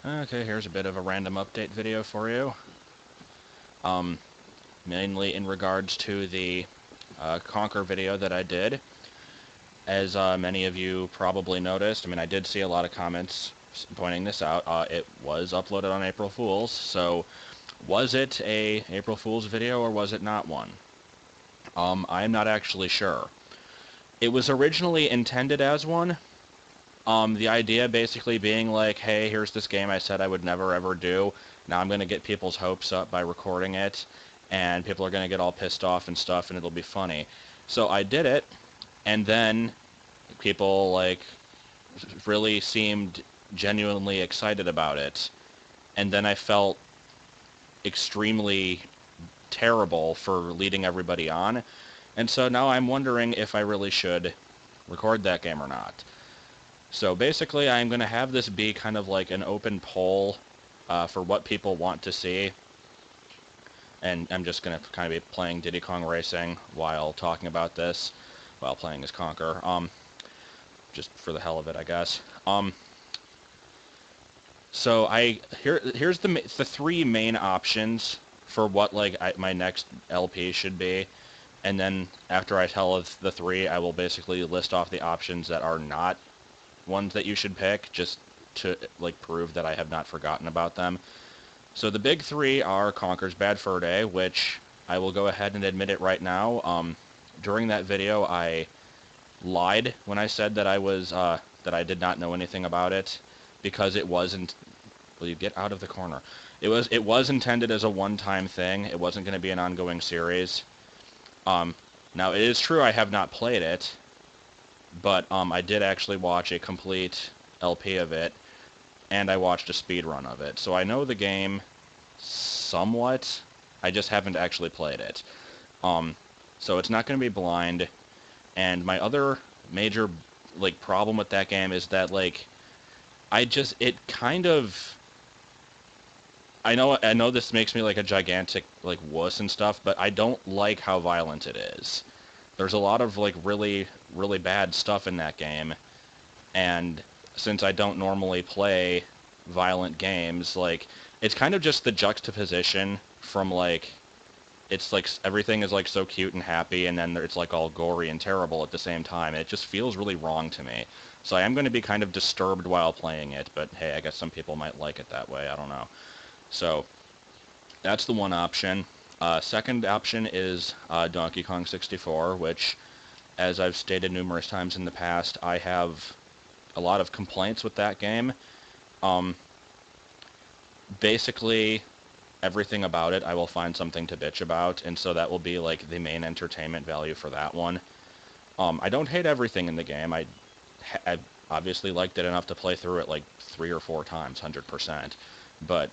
Okay, here's a bit of a random update video for you. Um, Mainly in regards to the Conker video that I did. As many of you probably noticed, I mean, I did see a lot of comments pointing this out. It was uploaded on April Fool's, so was it a April Fool's video or was it not one? I'm not actually sure. It was originally intended as one. The idea basically being like, hey, here's this game I said I would never ever do. Now I'm going to get people's hopes up by recording it, and people are going to get all pissed off and stuff, and it'll be funny. So I did it, and then people, like, really seemed genuinely excited about it. And then I felt extremely terrible for leading everybody on. And so now I'm wondering if I really should record that game or not. So basically, I'm going to have this be kind of like an open poll for what people want to see. And I'm just going to kind of be playing Diddy Kong Racing while talking about this, while playing as Conker. Just for the hell of it, I guess. So here's the three main options for what my next LP should be. And then after I tell the three, I will basically list off the options that are not ones that you should pick, just to like prove that I have not forgotten about them. So the big three are Conker's Bad Fur Day, which I will go ahead and admit it right now. During that video, I lied when I said that I did not know anything about it, because it wasn't. Will you get out of the corner? It was intended as a one-time thing. It wasn't going to be an ongoing series. Now it is true I have not played it, but I did actually watch a complete LP of it, and I watched a speed run of it. So I know the game somewhat. I just haven't actually played it. So it's not going to be blind. And my other major problem with that game is that it kind of, I know this makes me like a gigantic wuss and stuff, but I don't like how violent it is. There's a lot of really, really bad stuff in that game, and since I don't normally play violent games, it's kind of just the juxtaposition from it's everything is so cute and happy, and then it's all gory and terrible at the same time. It just feels really wrong to me. So I am going to be kind of disturbed while playing it, but hey, I guess some people might like it that way. I don't know. So that's the one option. Second option is Donkey Kong 64, which, as I've stated numerous times in the past, I have a lot of complaints with that game. Basically, everything about it I will find something to bitch about, and so that will be the main entertainment value for that one. I don't hate everything in the game. I obviously liked it enough to play through it 3 or 4 times, 100%. But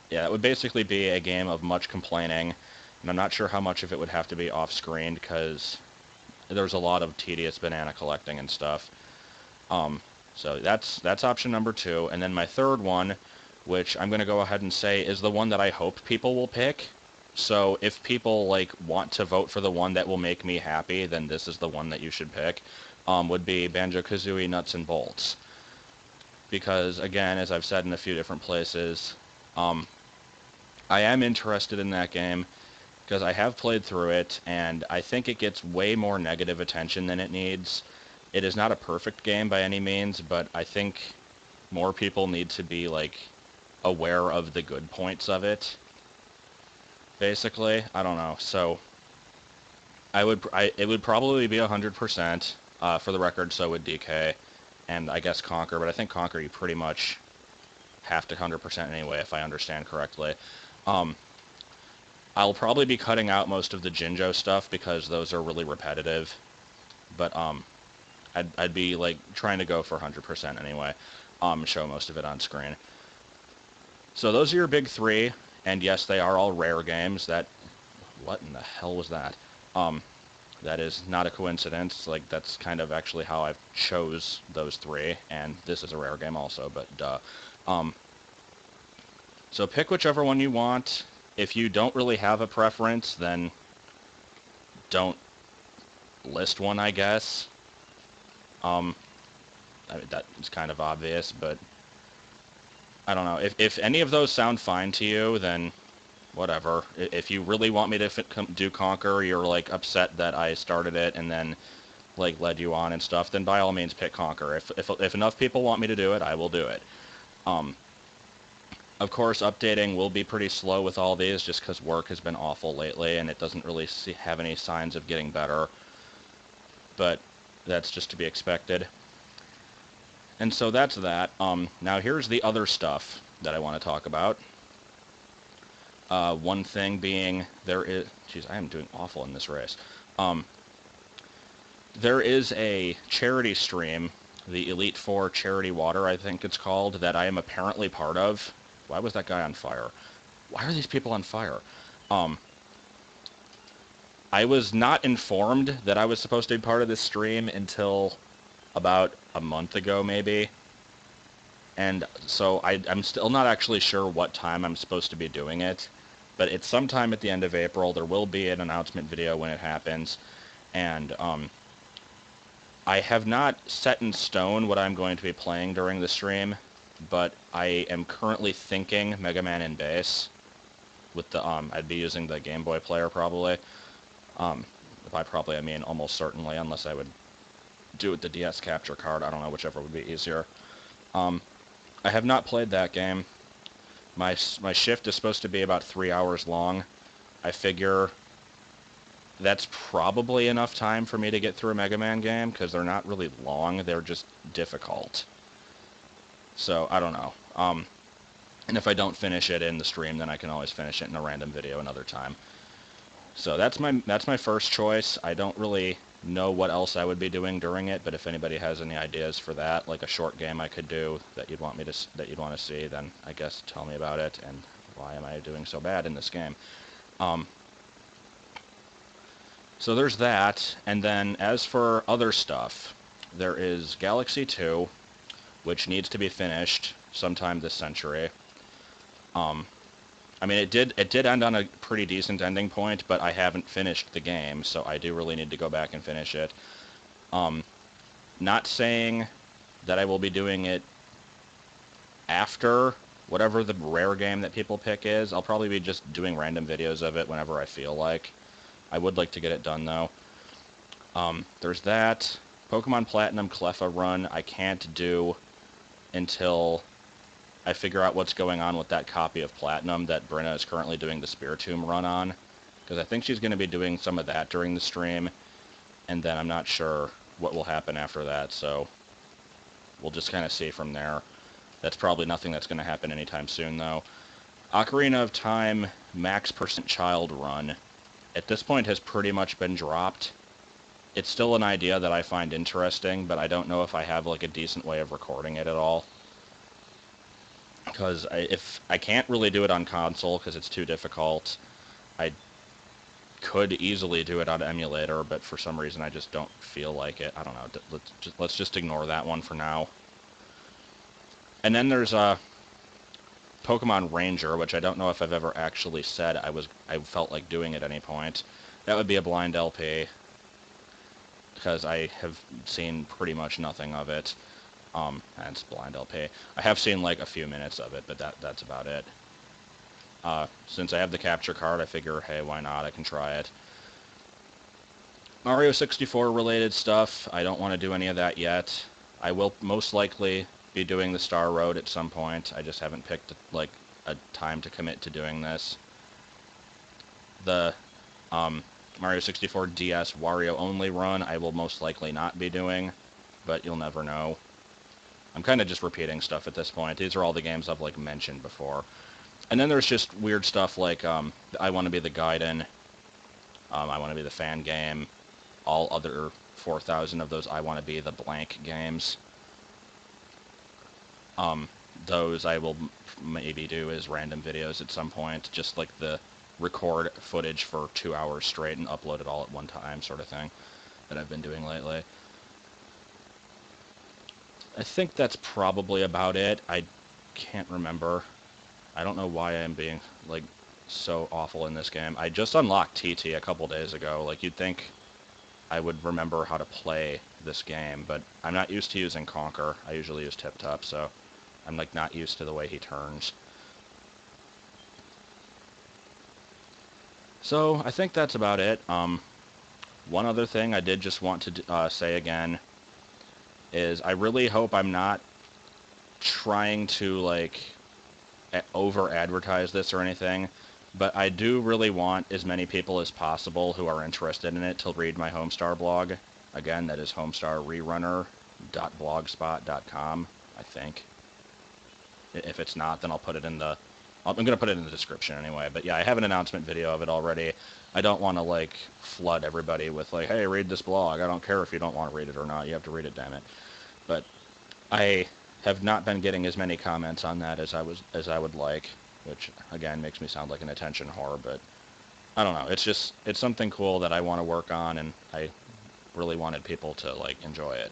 yeah, it would basically be a game of much complaining, and I'm not sure how much of it would have to be off-screen, because there's a lot of tedious banana collecting and stuff. So that's option number 2, and then my third one, which I'm going to go ahead and say is the one that I hope people will pick. So if people want to vote for the one that will make me happy, then this is the one that you should pick, would be Banjo-Kazooie Nuts and Bolts. Because, again, as I've said in a few different places, I am interested in that game because I have played through it, and I think it gets way more negative attention than it needs. It is not a perfect game by any means, but I think more people need to be, aware of the good points of it. Basically, I don't know. So, it would probably be 100%, for the record, so would DK, and I guess Conker, but I think Conker you pretty much have to 100% anyway, if I understand correctly. I'll probably be cutting out most of the Jinjo stuff because those are really repetitive, but I'd be trying to go for 100% anyway. Show most of it on screen. So those are your big three, and yes, they are all rare games. What in the hell was that? That is not a coincidence. That's kind of actually how I chose those three, and this is a rare game also, but duh. So pick whichever one you want. If you don't really have a preference, then don't list one, I guess. I mean, that is kind of obvious, but I don't know. If any of those sound fine to you, then whatever. If you really want me to do Conker, you're like upset that I started it and then like led you on and stuff, then by all means pick Conker. If enough people want me to do it, I will do it. Um, of course, updating will be pretty slow with all these just because work has been awful lately and it doesn't really have any signs of getting better. But that's just to be expected. And so that's that. Now here's the other stuff that I want to talk about. One thing being there is... Jeez, I am doing awful in this race. There is a charity stream, the Elite Four Charity Water, I think it's called, that I am apparently part of. Why was that guy on fire? Why are these people on fire? I was not informed that I was supposed to be part of this stream until about a month ago, maybe. And so I'm still not actually sure what time I'm supposed to be doing it. But it's sometime at the end of April. There will be an announcement video when it happens. And I have not set in stone what I'm going to be playing during the stream, but I am currently thinking Mega Man in bass. With the I'd be using the Game Boy player probably. By probably I mean almost certainly, unless I would do it the DS capture card. I don't know, whichever would be easier. I have not played that game. My shift is supposed to be about 3 hours long. I figure that's probably enough time for me to get through a Mega Man game, because they're not really long, they're just difficult. So, I don't know. And if I don't finish it in the stream, then I can always finish it in a random video another time. So that's my first choice. I don't really know what else I would be doing during it, but if anybody has any ideas for that, like a short game I could do that you'd want to see, then I guess tell me about it, and why am I doing so bad in this game. So there's that, and then as for other stuff, there is Galaxy 2, which needs to be finished sometime this century. I mean, it did end on a pretty decent ending point, but I haven't finished the game, so I do really need to go back and finish it. Not saying that I will be doing it after whatever the rare game that people pick is. I'll probably be just doing random videos of it whenever I feel like. I would like to get it done, though. There's that. Pokemon Platinum Cleffa run I can't do until I figure out what's going on with that copy of Platinum that Brenna is currently doing the Spiritomb run on. Because I think she's going to be doing some of that during the stream, and then I'm not sure what will happen after that, so we'll just kind of see from there. That's probably nothing that's going to happen anytime soon, though. Ocarina of Time Max % Child run at this point has pretty much been dropped. It's still an idea that I find interesting, but I don't know if I have like a decent way of recording it at all. Because if I can't really do it on console because it's too difficult, I could easily do it on emulator, but for some reason I just don't feel like it. I don't know. Let's just ignore that one for now. And then there's Pokemon Ranger, which I don't know if I've ever actually said I felt like doing at any point. That would be a blind LP, because I have seen pretty much nothing of it. And it's blind LP. I have seen like a few minutes of it, but that's about it. Since I have the capture card, I figure, hey, why not? I can try it. Mario 64 related stuff, I don't want to do any of that yet. I will most likely be doing the Star Road at some point. I just haven't picked like a time to commit to doing this. The Mario 64 DS Wario only run I will most likely not be doing, but you'll never know. I'm kind of just repeating stuff at this point. These are all the games I've like mentioned before. And then there's just weird stuff like I Want to Be the Gaiden, I Want to Be the Fan Game, all other 4,000 of those I Want to Be the blank games. Those I will maybe do as random videos at some point, just like the record footage for 2 hours straight and upload it all at one time sort of thing that I've been doing lately. I think that's probably about it. I can't remember. I don't know why I'm being, like, so awful in this game. I just unlocked TT a couple days ago. Like, you'd think I would remember how to play this game, but I'm not used to using Conker. I usually use Tip Top, so I'm, like, not used to the way he turns. So, I think that's about it. One other thing I did just want to say again is I really hope I'm not trying to, like, over-advertise this or anything, but I do really want as many people as possible who are interested in it to read my Homestar blog. Again, that is homestarrerunner.blogspot.com, I think. If it's not, then I'll put it in the... I'm going to put it in the description anyway, but yeah, I have an announcement video of it already. I don't want to, like, flood everybody with, like, hey, read this blog. I don't care if you don't want to read it or not. You have to read it, damn it. But I have not been getting as many comments on that as I would like, which, again, makes me sound like an attention whore, but I don't know. It's something cool that I want to work on, and I really wanted people to, like, enjoy it.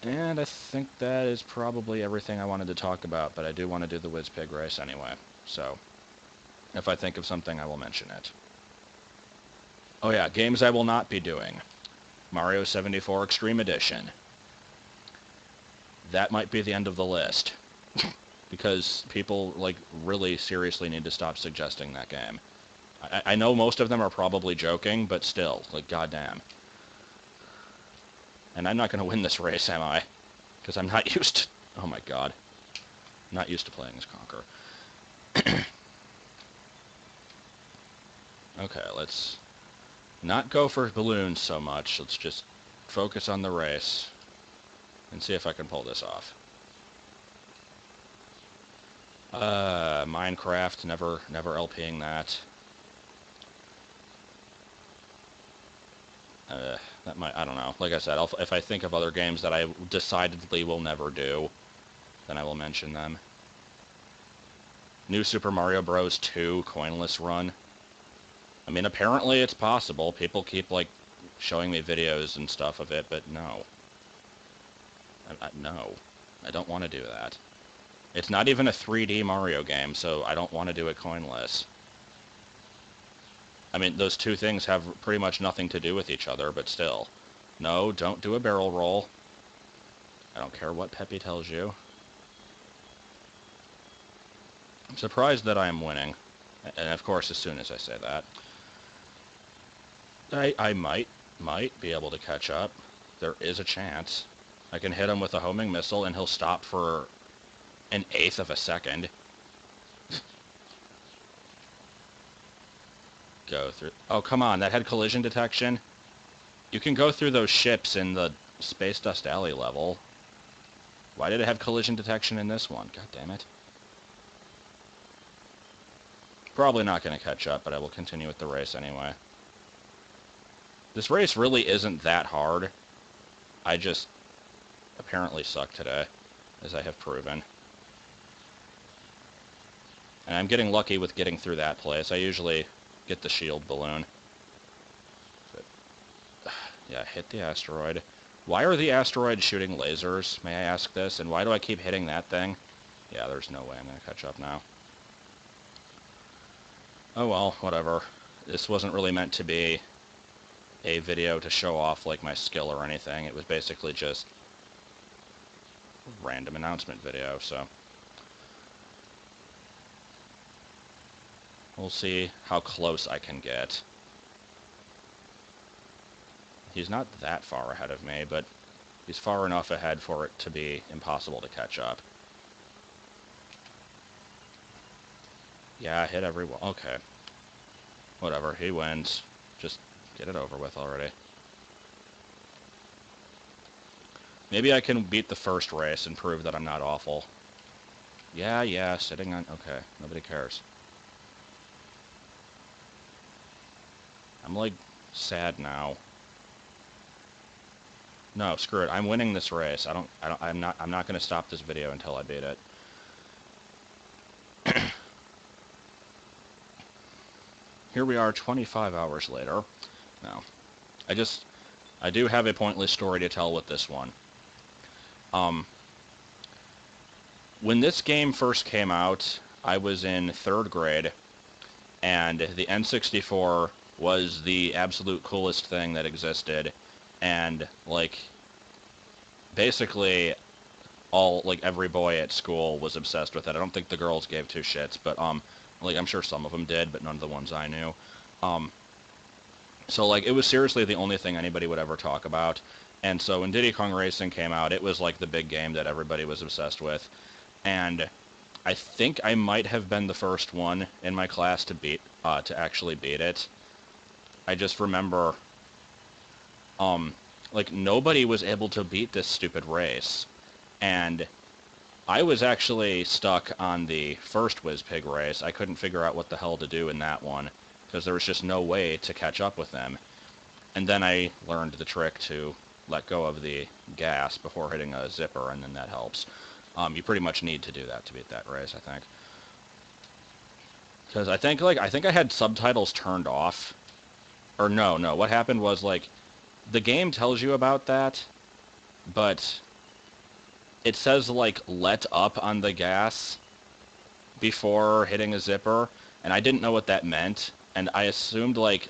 And I think that is probably everything I wanted to talk about, but I do want to do the Whiz Pig race anyway, so if I think of something, I will mention it. Oh yeah, games I will not be doing. Mario 74 Extreme Edition. That might be the end of the list. Because people, like, really seriously need to stop suggesting that game. I know most of them are probably joking, but still, like, goddamn. And I'm not going to win this race, am I? Because I'm not used to... Oh my god. I'm not used to playing as Conker. Okay, let's not go for balloons so much. Let's just focus on the race and see if I can pull this off. Minecraft, never LPing that. That might, I don't know. Like I said, if I think of other games that I decidedly will never do, then I will mention them. New Super Mario Bros. 2 coinless run. I mean, apparently it's possible. People keep, like, showing me videos and stuff of it, but no. No. I don't want to do that. It's not even a 3D Mario game, so I don't want to do it coinless. I mean, those two things have pretty much nothing to do with each other, but still. No, don't do a barrel roll. I don't care what Peppy tells you. I'm surprised that I am winning. And of course, as soon as I say that, I might be able to catch up. There is a chance. I can hit him with a homing missile and he'll stop for an eighth of a second. Go through... Oh, come on, that had collision detection? You can go through those ships in the Space Dust Alley level. Why did it have collision detection in this one? God damn it. Probably not going to catch up, but I will continue with the race anyway. This race really isn't that hard. I just apparently suck today, as I have proven. And I'm getting lucky with getting through that place. I usually get the shield balloon. But, yeah, hit the asteroid. Why are the asteroids shooting lasers, may I ask this? And why do I keep hitting that thing? Yeah, there's no way I'm going to catch up now. Oh well, whatever. This wasn't really meant to be a video to show off, like, my skill or anything. It was basically just a random announcement video, so... We'll see how close I can get. He's not that far ahead of me, but he's far enough ahead for it to be impossible to catch up. Yeah, I hit every wall. Okay. Whatever, he wins. Just get it over with already. Maybe I can beat the first race and prove that I'm not awful. Yeah, sitting on... Okay, nobody cares. I'm, like, sad now. No, screw it. I'm winning this race. I'm not going to stop this video until I beat it. Here we are 25 hours later. No. I do have a pointless story to tell with this one. When this game first came out, I was in 3rd grade, and the N64 was the absolute coolest thing that existed, and, like, basically, all, like, every boy at school was obsessed with it. I don't think the girls gave two shits, but, like, I'm sure some of them did, but none of the ones I knew. Um, so, like, it was seriously the only thing anybody would ever talk about. And so when Diddy Kong Racing came out, it was, like, the big game that everybody was obsessed with. And I think I might have been the first one in my class to actually beat it. I just remember, um, like, nobody was able to beat this stupid race. And I was actually stuck on the first WizPig race. I couldn't figure out what the hell to do in that one, because there was just no way to catch up with them. And then I learned the trick to let go of the gas before hitting a zipper, and then that helps. You pretty much need to do that to beat that race, I think. Because I think I had subtitles turned off. Or no, what happened was, like, the game tells you about that, but it says, like, let up on the gas before hitting a zipper, and I didn't know what that meant, and I assumed, like,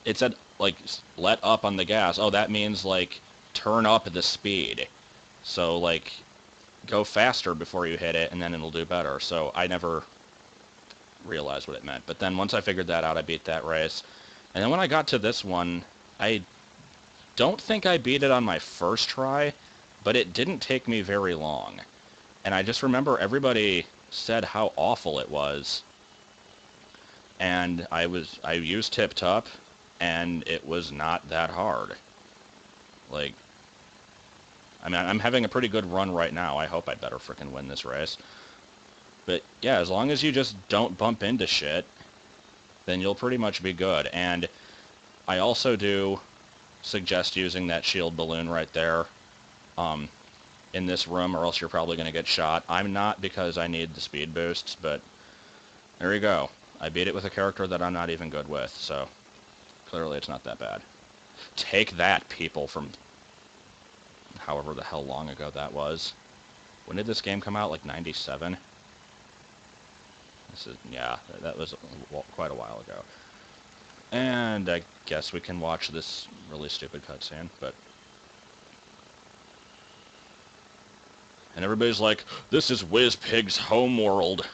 it said, like, let up on the gas. Oh, that means, like, turn up the speed. So, like, go faster before you hit it, and then it'll do better. So I never realized what it meant. But then once I figured that out, I beat that race. And then when I got to this one, I don't think I beat it on my first try, but it didn't take me very long. And I just remember everybody said how awful it was. And I used Tip Top, and it was not that hard. Like, I mean, I'm having a pretty good run right now. I hope I better frickin' win this race. But yeah, as long as you just don't bump into shit, then you'll pretty much be good. And I also do suggest using that shield balloon right there in this room, or else you're probably going to get shot. I'm not, because I need the speed boosts, but there you go. I beat it with a character that I'm not even good with, so clearly it's not that bad. Take that, people, from however the hell long ago that was. When did this game come out? Like 97? Yeah, that was quite a while ago. And I guess we can watch this really stupid cutscene, but... And everybody's like, this is WizPig's homeworld.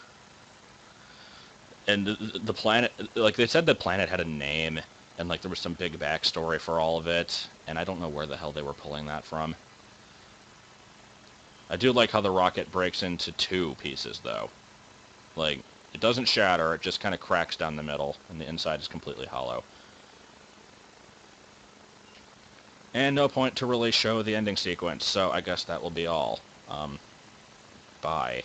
And the planet, like, they said the planet had a name, and, like, there was some big backstory for all of it, and I don't know where the hell they were pulling that from. I do like how the rocket breaks into two pieces, though. Like, it doesn't shatter, it just kind of cracks down the middle, and the inside is completely hollow. And no point to really show the ending sequence, so I guess that will be all. Bye.